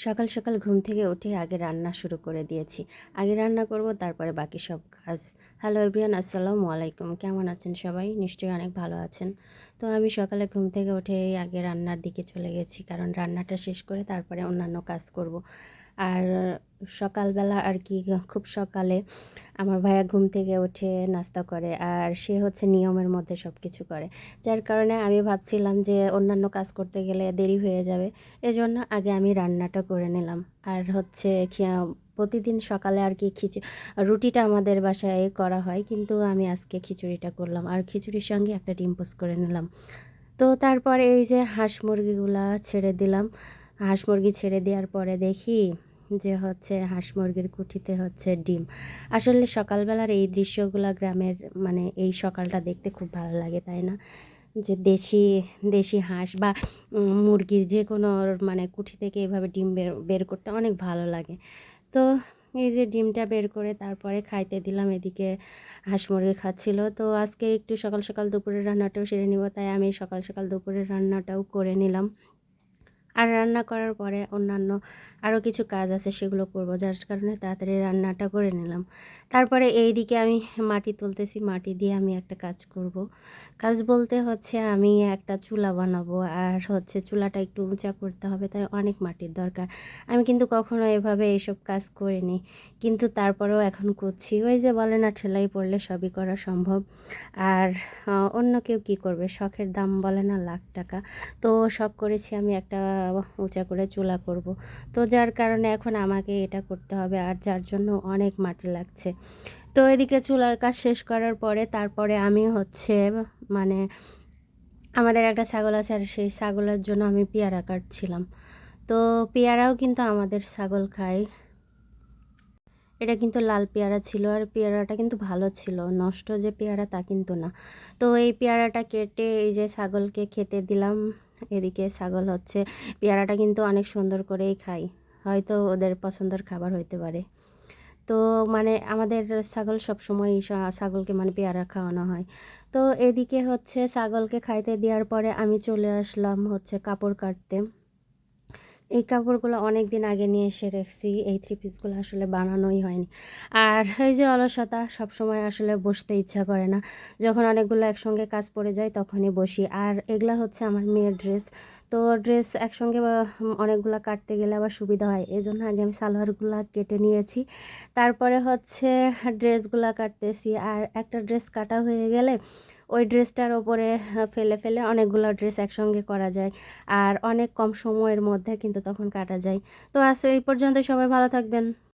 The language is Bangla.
সকাল সকাল ঘুম থেকে উঠে আগে রান্না শুরু করে দিয়েছি। আগে রান্না করব, তারপরে বাকি সব কাজ। হ্যালো এভরিওয়ান, আসসালামু আলাইকুম। কেমন আছেন সবাই? নিশ্চয়ই অনেক ভালো আছেন। তো আমি সকালে ঘুম থেকে উঠে আগে রান্নার দিকে চলে গেছি, কারণ রান্নাটা শেষ করে তারপরে অন্যান্য কাজ করব। আর সকালবেলা আর কি, খুব সকালে আমার ভাইয়া ঘুম থেকে উঠে নাস্তা করে, আর সে হচ্ছে নিয়মের মধ্যে সব কিছু করে। যার কারণে আমি ভাবছিলাম যে অন্যান্য কাজ করতে গেলে দেরি হয়ে যাবে, এজন্য আগে আমি রান্নাটা করে নিলাম। আর হচ্ছে প্রতিদিন সকালে আর কি রুটিটা আমাদের বাসায় করা হয়, কিন্তু আমি আজকে খিচুড়িটা করলাম, আর খিচুড়ির সঙ্গে একটা ডিম পোস্ট করে নিলাম। তো তারপরে এই যে হাঁস মুরগিগুলা ছেড়ে দিলাম। হাঁস মুরগি ছেড়ে দেওয়ার পরে দেখি যে হচ্ছে হাঁস মুরগির কুঠিতে হচ্ছে ডিম। আসলে সকালবেলার এই দৃশ্যগুলা গ্রামের, মানে এই সকালটা দেখতে খুব ভালো লাগে, তাই না? যে দেশি দেশি হাঁস বা মুরগির যে কোনো মানে কুঠি থেকে এভাবে ডিম বের বের করতে অনেক ভালো লাগে। তো এই যে ডিমটা বের করে তারপরে খাইতে দিলাম, এদিকে হাঁস মুরগি খাচ্ছিল। তো আজকে একটু সকাল সকাল দুপুরের রান্নাটাও সেরে নিব, তাই আমি সকাল সকাল দুপুরের রান্নাটাও করে নিলাম। আর রান্না করার পরে অন্যান্য আরও কিছু কাজ আছে, সেগুলো করব, যার কারণে তাড়াতাড়ি রান্নাটা করে নিলাম। তারপরে এই দিকে আমি মাটি তুলতেছি, মাটি দিয়ে আমি একটা কাজ করব। কাজ বলতে হচ্ছে আমি একটা চুলা বানাবো, আর হচ্ছে চুলাটা একটু উঁচা করতে হবে, তাই অনেক মাটির দরকার। আমি কিন্তু কখনো এভাবে এইসব কাজ করিনি, কিন্তু তারপরেও এখন করছি। ওই যে বলে না, ঠেলাই পড়লে সবই করা সম্ভব। আর অন্য কেউ কী করবে, শখের দাম বলে না লাখ টাকা। তো শখ করেছি আমি একটা উঁচা করে চুলা করব। তো যার কারণে এখন আমাকে এটা করতে হবে, আর যার জন্য অনেক মাটি লাগছে। তো এদিকে চুলার কাজ শেষ করার পরে তারপরে আমি হচ্ছে মানে আমাদের একটা ছাগল আছে, আর সেই ছাগলের জন্য আমি পেয়ারা কাটছিলাম। তো পেয়ারাও কিন্তু আমাদের ছাগল খায়। এটা কিন্তু লাল পেয়ারা ছিল, আর পেয়ারাটা কিন্তু ভালো ছিল, নষ্ট যে পেয়ারা তা কিন্তু না। তো এই পেয়ারাটা কেটে এই যে ছাগলকে খেতে দিলাম। এদিকে ছাগল হচ্ছে পেয়ারাটা কিন্তু অনেক সুন্দর করেই খায়, হয়তো ওদের পছন্দের খাবার হইতে পারে। তো মানে আমাদের ছাগল সবসময় ছাগলকে মানে পেয়ারা খাওয়ানো হয়। তো এদিকে হচ্ছে ছাগলকে খাইতে দেওয়ার পরে আমি চলে আসলাম হচ্ছে কাপড় কাটতে। এই কাপড়গুলো অনেক দিন আগে নিয়ে এসে রাখছি, এই থ্রি পিসগুলো আসলে বানানোই হয়নি। আর এই যে অলসতা, সবসময় আসলে বসতে ইচ্ছা করে না, যখন অনেকগুলো একসঙ্গে কাজ পড়ে যায় তখনই বসি। আর এগুলা হচ্ছে আমার মেয়ের ড্রেস। তো ড্রেস একসঙ্গে অনেকগুলো কাটতে গেলে আবার সুবিধা হয়, এই জন্য আগে আমি সালোয়ারগুলো কেটে নিয়েছি, তারপরে হচ্ছে ড্রেসগুলো কাটতেছি। আর একটা ড্রেস কাটা হয়ে গেলে ওই ড্রেসটার ওপরে ফেলে ফেলে অনেকগুলো ড্রেস একসঙ্গে করা যায়, আর অনেক কম সময়ের মধ্যে কিন্তু তখন কাটা যায়। তো আজ এই পর্যন্ত, সবাই ভালো থাকবেন।